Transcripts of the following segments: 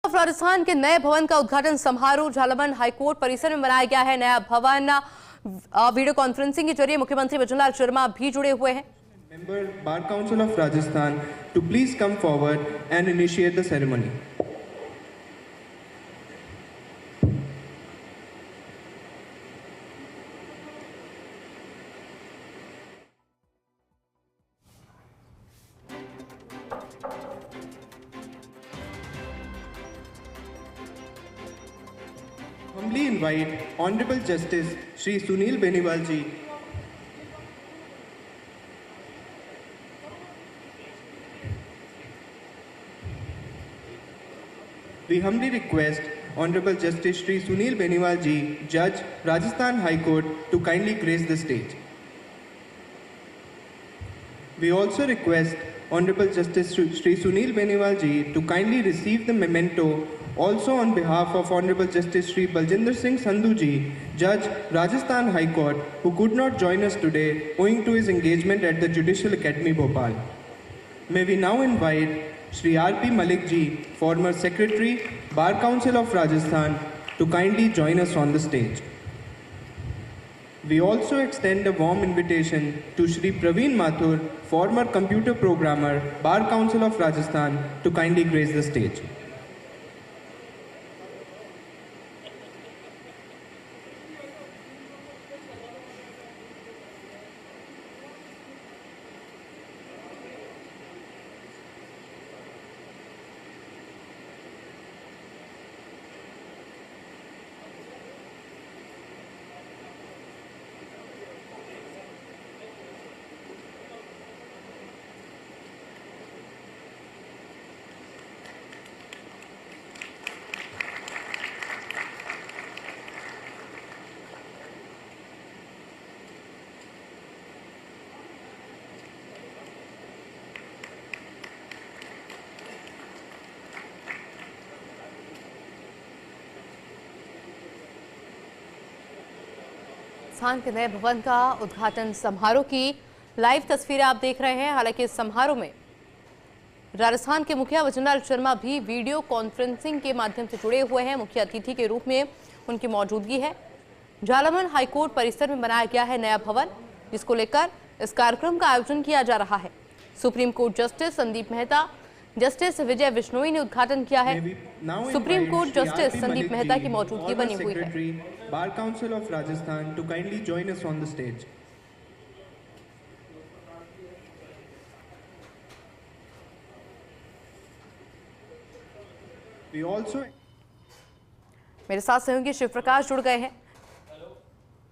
राजस्थान के नए भवन का उद्घाटन समारोह झालावाड़ हाईकोर्ट परिसर में बनाया गया है। नया भवन वीडियो कॉन्फ्रेंसिंग के जरिए मुख्यमंत्री भजनलाल शर्मा भी जुड़े हुए हैं। Member Bar Council of Rajasthan to please come forward and initiate the ceremony. Humbly invite Honorable Justice Shri Sunil Beniwal ji. We humbly request Honorable Justice Shri Sunil Beniwal ji, Judge, Rajasthan High Court, to kindly grace the stage. We also request Honorable Justice Shri Sunil Beniwal ji to kindly receive the memento also on behalf of Honorable Justice Shri Baljinder Singh Sandhu ji, Judge, Rajasthan High Court, who could not join us today owing to his engagement at the Judicial Academy, Bhopal. May we now invite Shri R.P. Malik ji, former Secretary, Bar Council of Rajasthan, to kindly join us on the stage. We also extend a warm invitation to Shri Praveen Mathur, former computer programmer, Bar Council of Rajasthan, to kindly grace the stage. Rajasthan के नए भवन का उद्घाटन समारोह की live तस्वीरें आप देख रहे हैं। हालांकि इस समारोह में राजस्थान के मुखिया भजनलाल शर्मा भी वीडियो कॉन्फ्रेंसिंग के माध्यम से जुड़े हुए हैं। मुख्य अतिथि के रूप में उनकी मौजूदगी है। झालावाड़ हाईकोर्ट परिसर में बनाया गया है नया भवन, जिसको लेकर इस कार्यक्रम का आयोजन किया जा रहा है। Supreme court justice Sandeep Mehta, justice Vijay Bishnoi ने उद्घाटन किया है। Supreme court justice Sandeep Mehta की मौजूदगी बनी हुई है। Bar Council of Rajasthan to kindly join us on the stage. We also मेरे साथ सहयोगी शिव प्रकाश जुड़ गए हैं,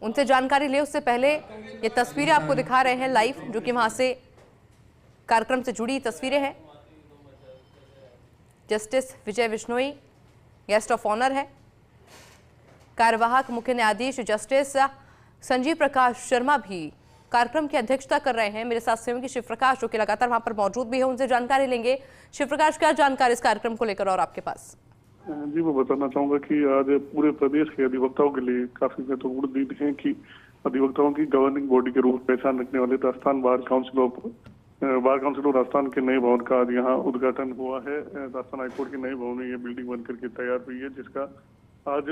उनसे जानकारी ले। उससे पहले ये तस्वीरें आपको दिखा रहे हैं लाइव, जो कि वहां से कार्यक्रम से जुड़ी तस्वीरें हैं। Justice Vijay Bishnoi guest of honour है। कार्यवाहक मुख्य न्यायाधीश जस्टिस संजीव प्रकाश शर्मा भी कार्यक्रम की अध्यक्षता कर रहे हैं। मेरे साथ सहयोगी शिव प्रकाश, जो कि लगातार वहां पर मौजूद भी है, उनसे जानकारी लेंगे। शिव प्रकाश, क्या जानकारी इस कार्यक्रम को लेकर और आपके पास? जी, मैं बताना चाहूंगा कि आज पूरे प्रदेश के अधिवक्ताओं के लिए काफी महत्वपूर्ण दिन है कि अधिवक्ताओं की गवर्निंग बॉडी के रूप में पहचान रखने वाले राजस्थान बार काउंसिल ऑफ राजस्थान के नए भवन का आज यहाँ उद्घाटन हुआ है। राजस्थान हाईकोर्ट के नए भवन में ये बिल्डिंग बनकर के तैयार हुई है, जिसका आज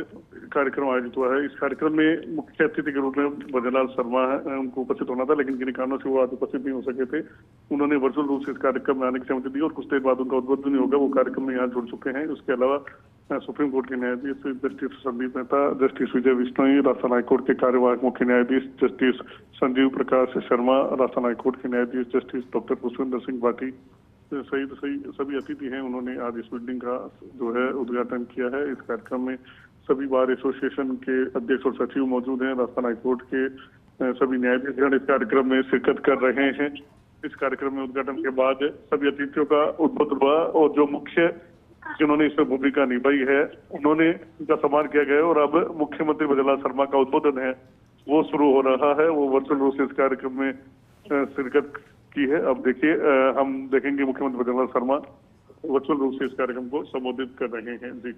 कार्यक्रम आयोजित हुआ है। इस कार्यक्रम में मुख्य अतिथि के रूप में भजनलाल शर्मा उनको उपस्थित होना था, लेकिन किन्हीं कारणों से वो आज उपस्थित नहीं हो सके थे। उन्होंने वर्चुअल रूप से इस कार्यक्रम में आने की सहमति दी और कुछ देर बाद उनका उद्बोधन होगा, वो कार्यक्रम में यहाँ जुड़ चुके हैं। उसके अलावा सुप्रीम कोर्ट के न्यायाधीश justice Sandeep Mehta, justice Vijay Bishnoi, Rajasthan high court के कार्यवाहक मुख्य न्यायाधीश जस्टिस संजीव प्रकाश शर्मा, राजस्थान हाईकोर्ट के न्यायाधीश जस्टिस डॉक्टर पुष्पेंद्र सिंह भाटी सहित सभी अतिथि हैं। उन्होंने आज इस बिल्डिंग का जो है उद्घाटन किया है। इस कार्यक्रम में सभी बार एसोसिएशन के अध्यक्ष और सचिव मौजूद हैं। राजस्थान हाईकोर्ट के सभी न्यायाधीशगण इस कार्यक्रम में शिरकत कर रहे हैं। इस कार्यक्रम में उद्घाटन के बाद सभी अतिथियों का उद्बोधन हुआ और जो मुख्य जिन्होंने इसमें भूमिका निभाई है उन्होंने उनका सम्मान किया गया और अब मुख्यमंत्री भजनलाल शर्मा का उद्बोधन है वो शुरू हो रहा है। वो वर्चुअल रूप से इस कार्यक्रम में शिरकत की है। अब देखिए, हम देखेंगे मुख्यमंत्री भजनलाल शर्मा वर्चुअल रूप से इस कार्यक्रम को संबोधित कर रहे हैं। जी,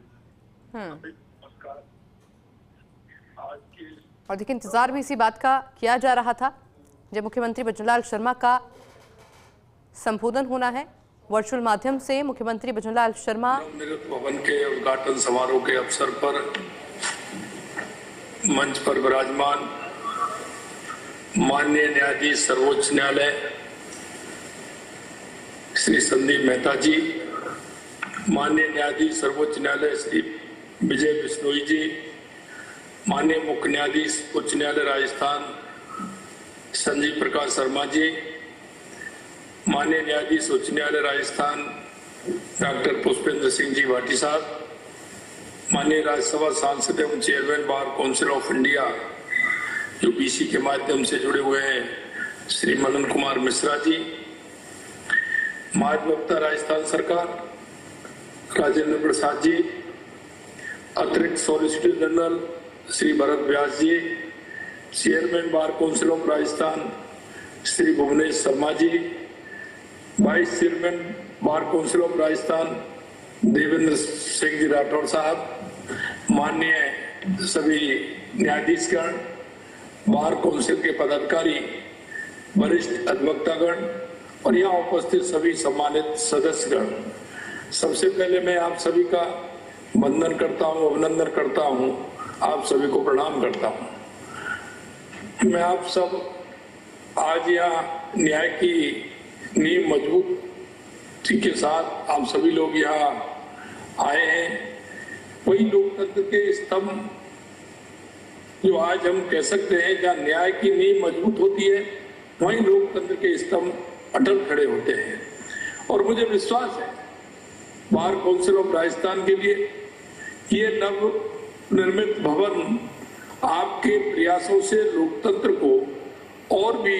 और देखिए, इंतजार भी इसी बात का किया जा रहा था जब मुख्यमंत्री भजनलाल शर्मा का संबोधन होना है वर्चुअल माध्यम से मुख्यमंत्री भजनलाल शर्मा नवनिर्मित भवन के उद्घाटन समारोह के अवसर पर मंच पर विराजमान माननीय न्यायाधीश सर्वोच्च न्यायालय श्री संदीप मेहता जी, माननीय न्यायाधीश सर्वोच्च न्यायालय श्री विजय बिश्नोई जी, माननीय मुख्य न्यायाधीश उच्च न्यायालय राजस्थान संजीव प्रकाश शर्मा जी, माननीय न्यायाधीश उच्च न्यायालय राजस्थान डॉक्टर पुष्पेंद्र सिंह जी भाटी साहब, माननीय राज्यसभा सांसद एवं chairman bar council of India UPC के माध्यम से जुड़े हुए हैं श्री मनन कुमार मिश्रा जी, महाधिवक्ता राजस्थान सरकार राजेंद्र प्रसाद जी, अतिरिक्त solicitor general Shri Bharat Vyas ji, chairman bar council of Rajasthan Shri Bhuvnesh Sharma ji, vice chairman bar council of Rajasthan Devendra Singh ji Rathore साहब, माननीय सभी न्यायाधीशगण, बार काउंसिल के पदाधिकारी, वरिष्ठ अधिवक्तागण और यहाँ उपस्थित सभी सम्मानित सदस्यगण, सबसे पहले मैं आप सभी का वंदन करता हूँ, अभिनंदन करता हूँ, आप सभी को प्रणाम करता हूँ। मैं आप सब आज यहाँ न्याय की नींव मजबूती के साथ आप सभी लोग यहाँ आए हैं। वही लोकतंत्र के स्तंभ जो आज हम कह सकते हैं जहाँ न्याय की नींव मजबूत होती है, वहीं लोकतंत्र के स्तंभ अटल खड़े होते हैं। और मुझे विश्वास है बार काउंसिल ऑफ राजस्थान के लिए ये नव निर्मित भवन आपके प्रयासों से लोकतंत्र को और भी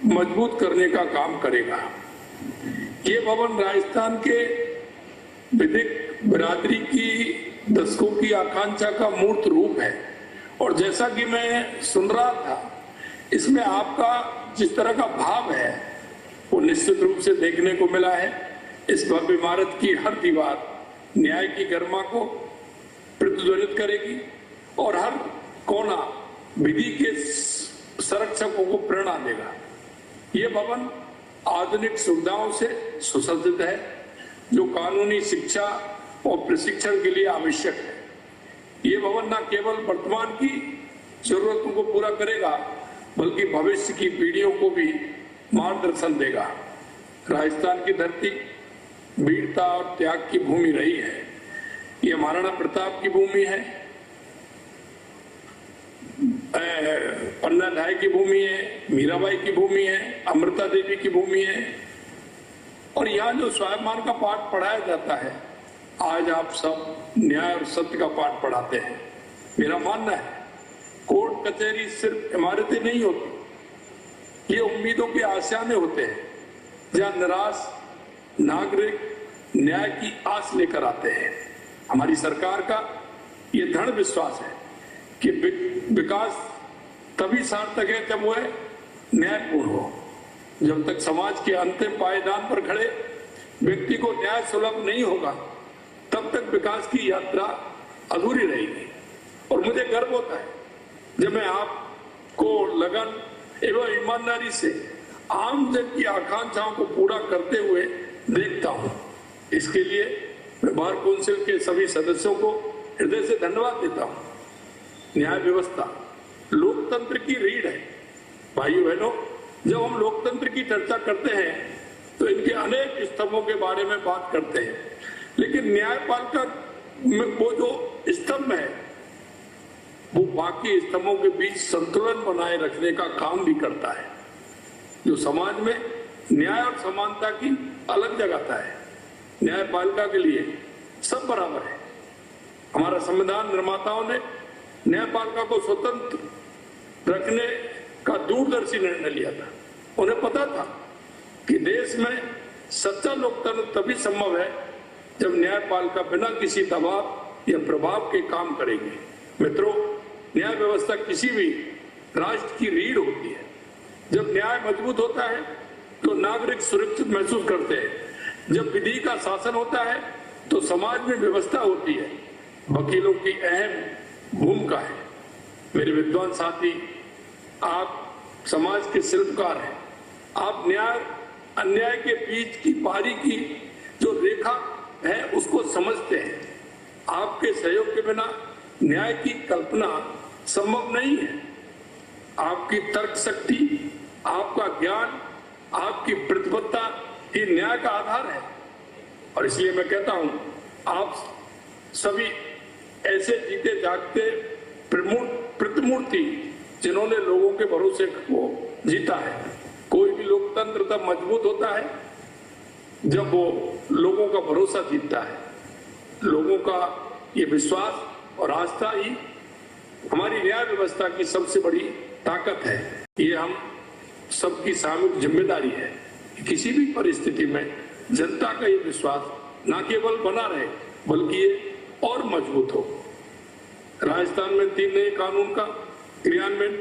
मजबूत करने का काम करेगा। ये भवन राजस्थान के विधिक बिरादरी की दशकों की आकांक्षा का मूर्त रूप है। और जैसा कि मैं सुन रहा था, इसमें आपका जिस तरह का भाव है वो निश्चित रूप से देखने को मिला है। इस भव्य इमारत की हर दीवार न्याय की गरिमा को प्रतिध्वनित करेगी और हर कोना विधि के संरक्षकों को प्रेरणा देगा। ये भवन आधुनिक सुविधाओं से सुसज्जित है जो कानूनी शिक्षा और प्रशिक्षण के लिए आवश्यक है। ये भवन न केवल वर्तमान की जरूरतों को पूरा करेगा बल्कि भविष्य की पीढ़ियों को भी मार्गदर्शन देगा। राजस्थान की धरती वीरता और त्याग की भूमि रही है। ये महाराणा प्रताप की भूमि है, पन्ना ढाई की भूमि है, मीराबाई की भूमि है, अमृता देवी की भूमि है। और यहाँ जो स्वाभिमान का पाठ पढ़ाया जाता है, आज आप सब न्याय और सत्य का पाठ पढ़ाते हैं। मेरा मानना है कोर्ट कचहरी सिर्फ इमारतें नहीं होती, ये उम्मीदों के आशियाने होते हैं जहाँ निराश नागरिक न्याय की आस लेकर आते हैं। हमारी सरकार का ये दृढ़ विश्वास है कि विकास तभी सार्थक है जब वह न्यायपूर्ण हो। जब तक समाज के अंतिम पायदान पर खड़े व्यक्ति को न्याय सुलभ नहीं होगा, तब तक विकास की यात्रा अधूरी रहेगी। और मुझे गर्व होता है जब मैं आपको लगन एवं ईमानदारी से आम जन की आकांक्षाओं को पूरा करते हुए देखता हूं। इसके लिए मैं बार काउंसिल के सभी सदस्यों को हृदय से धन्यवाद देता हूं। न्याय व्यवस्था लोकतंत्र की रीढ़ है। भाइयों बहनों, जब हम लोकतंत्र की चर्चा करते हैं तो इनके अनेक स्तंभों के बारे में बात करते हैं, लेकिन न्यायपालिका में वो जो स्तंभ है वो बाकी स्तंभों के बीच संतुलन बनाए रखने का काम भी करता है, जो समाज में न्याय और समानता की अलग जगाता है। न्यायपालिका के लिए सब बराबर है। हमारा संविधान निर्माताओं ने न्यायपालिका को स्वतंत्र रखने का दूरदर्शी निर्णय लिया था। उन्हें पता था कि देश में सच्चा लोकतंत्र तभी संभव है जब न्यायपालिका बिना किसी दबाव या प्रभाव के काम करेगी। मित्रों, न्याय व्यवस्था किसी भी राष्ट्र की रीढ़ होती है। जब न्याय मजबूत होता है तो नागरिक सुरक्षित महसूस करते हैं। जब विधि का शासन होता है तो समाज में व्यवस्था होती है। वकीलों की अहम भूमिका है। मेरे विद्वान साथी, आप समाज के शिल्पकार हैं। आप न्याय अन्याय के बीच की पारी की जो रेखा है उसको समझते हैं। आपके सहयोग के बिना न्याय की कल्पना संभव नहीं है। आपकी तर्क शक्ति, आपका ज्ञान, आपकी प्रतिबद्धता ही न्याय का आधार है। और इसलिए मैं कहता हूं, आप सभी ऐसे जीते जागते प्रतिमूर्ति जिन्होंने लोगों के भरोसे को जीता है। कोई भी लोकतंत्र तब मजबूत होता है जब वो लोगों का भरोसा जीतता है। लोगों का ये विश्वास और आस्था ही हमारी न्याय व्यवस्था की सबसे बड़ी ताकत है। ये हम सबकी सामूहिक जिम्मेदारी है कि किसी भी परिस्थिति में जनता का ये विश्वास न केवल बना रहे बल्कि ये और मजबूत हो। राजस्थान में 3 नए कानून का क्रियान्वयन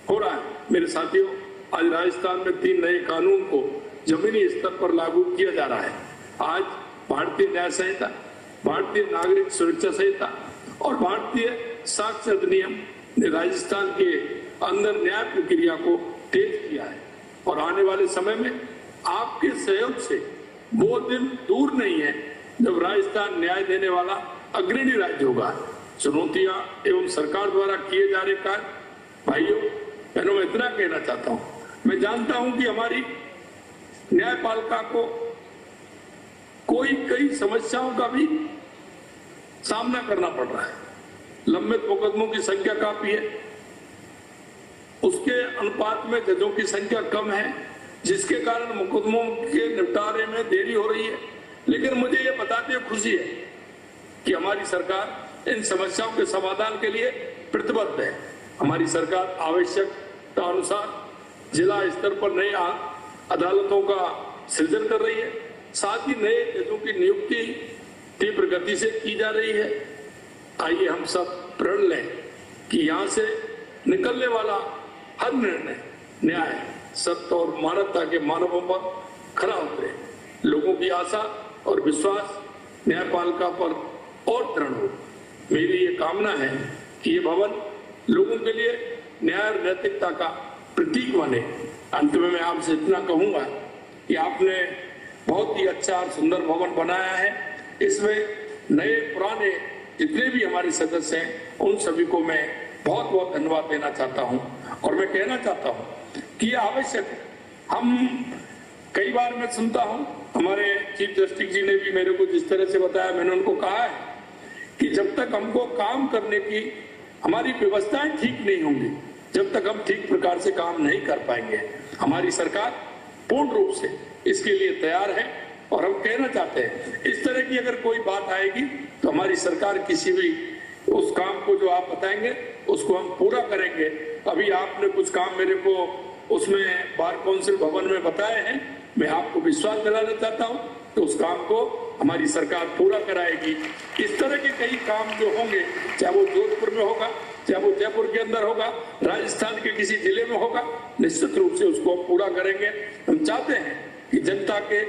हो रहा है। मेरे साथियों, आज राजस्थान में 3 नए कानून को जमीनी स्तर पर लागू किया जा रहा है। आज भारतीय न्याय संहिता, भारतीय नागरिक सुरक्षा संहिता और भारतीय साक्ष्य अधिनियम ने राजस्थान के अंदर न्याय प्रक्रिया को तेज किया है। और आने वाले समय में आपके सहयोग से वो दिन दूर नहीं है जब राजस्थान न्याय देने वाला अग्रणी राज्य होगा। चुनौतियां एवं सरकार द्वारा किए जा रहे कार्य, भाइयों बहनों, मैं इतना कहना चाहता हूं, मैं जानता हूं कि हमारी न्यायपालिका को कई समस्याओं का भी सामना करना पड़ रहा है। लंबित मुकदमों की संख्या काफी है, उसके अनुपात में जजों की संख्या कम है, जिसके कारण मुकदमों के निपटारे में देरी हो रही है। लेकिन मुझे ये बताते हुए खुशी है कि हमारी सरकार इन समस्याओं के समाधान के लिए प्रतिबद्ध है। हमारी सरकार आवश्यकता अनुसार जिला स्तर पर नई अदालतों का सृजन कर रही है। साथ ही नए जजों की नियुक्ति तीव्र गति से की जा रही है। आइए हम सब प्रण लें कि यहाँ से निकलने वाला हर निर्णय न्याय, सत्य और मानवता के मानकों पर खरा उतरे। लोगों की आशा और विश्वास न्यायपालिका पर और दृढ़ हो। मेरी ये कामना है कि ये भवन लोगों के लिए न्याय और नैतिकता का प्रतीक बने। अंत में मैं आपसे इतना कहूंगा कि आपने बहुत ही अच्छा और सुंदर भवन बनाया है। इसमें नए पुराने जितने भी हमारे सदस्य हैं उन सभी को मैं बहुत बहुत धन्यवाद देना चाहता हूं। और मैं कहना चाहता हूं कि ये आवश्यक है। हम कई बार मैं सुनता हूं, हमारे चीफ जस्टिस जी ने भी मेरे को जिस तरह से बताया, मैंने उनको कहा है कि जब तक हमको काम करने की हमारी व्यवस्थाएं ठीक नहीं होंगी, जब तक हम ठीक प्रकार से काम नहीं कर पाएंगे। हमारी सरकार पूर्ण रूप से इसके लिए तैयार है। और हम कहना चाहते हैं, इस तरह की अगर कोई बात आएगी तो हमारी सरकार किसी भी उस काम को जो आप बताएंगे उसको हम पूरा करेंगे। अभी आपने कुछ काम मेरे को उसमें बार काउंसिल भवन में बताए हैं, मैं आपको विश्वास दिलाना चाहता हूं कि उस काम को हमारी सरकार पूरा कराएगी। इस तरह के कई काम जो होंगे, चाहे वो जोधपुर में होगा, चाहे वो जयपुर के अंदर होगा, राजस्थान के किसी जिले में होगा, निश्चित रूप से उसको हम पूरा करेंगे। हम चाहते हैं कि जनता के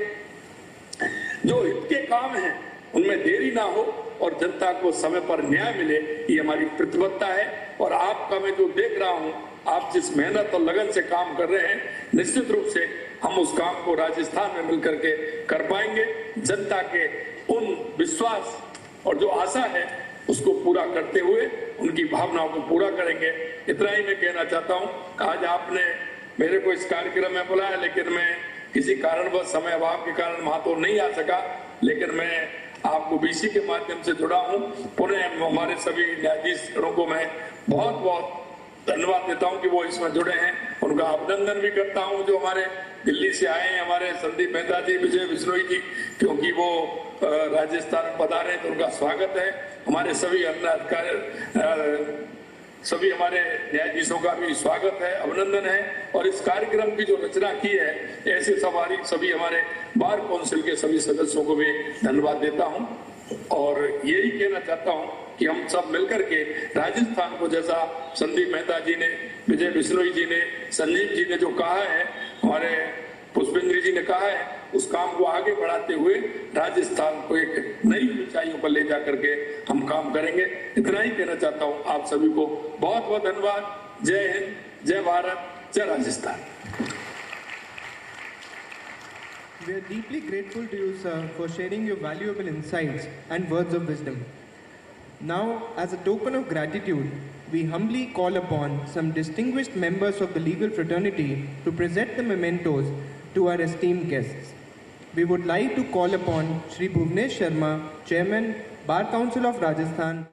जो हित के काम हैं उनमें देरी ना हो और जनता को समय पर न्याय मिले, ये हमारी प्रतिबद्धता है। और आपका मैं जो देख रहा हूं, आप जिस मेहनत और लगन से काम कर रहे हैं, निश्चित रूप से हम उस काम को राजस्थान में मिलकर के कर पाएंगे। जनता के उन विश्वास और जो आशा है उसको पूरा करते हुए उनकी भावनाओं को पूरा करेंगे। इतना ही मैं कहना चाहता हूं। आज आपने मेरे को इस कार्यक्रम में बुलाया, लेकिन मैं किसी कारणवश समय अभाव के कारण वहां तो नहीं आ सका, लेकिन मैं आपको बीसी के माध्यम से जुड़ा हूं। पुनः हमारे सभी न्यायाधीशों को मैं बहुत बहुत धन्यवाद देता हूं कि वो इसमें जुड़े हैं। उनका अभिनंदन भी करता हूं जो हमारे दिल्ली से आए हैं, हमारे संदीप मेहता जी, विजय बिश्नोई जी, क्योंकि वो राजस्थान पधारे हैं तो उनका स्वागत है। हमारे सभी अन्य अधिकारी, सभी हमारे न्यायाधीशों का भी स्वागत है, अभिनंदन है। और इस कार्यक्रम की जो रचना की है, ऐसे सभी हमारे बार काउंसिल के सभी सदस्यों को भी धन्यवाद देता हूं। और यही कहना चाहता हूं कि हम सब मिलकर के राजस्थान को, जैसा संदीप मेहता जी ने, विजय बिश्नोई जी ने, संजीव जी ने जो कहा है, हमारे पुष्पेंद्र जी ने कहा है, उस काम को आगे बढ़ाते हुए राजस्थान को एक नई ऊंचाइयों पर ले जाकर के हम काम करेंगे। इतना ही कहना चाहता हूं। आप सभी को बहुत बहुत धन्यवाद। जय हिंद, जय भारत, जय Rajasthan. We are deeply grateful to you, sir, for sharing your valuable insights and words of wisdom. Now, as a token of gratitude, we humbly call upon some distinguished members of the legal fraternity to present the mementos to our esteemed guests. We would like to call upon Shri Bhuvnesh Sharma, Chairman, Bar Council of Rajasthan.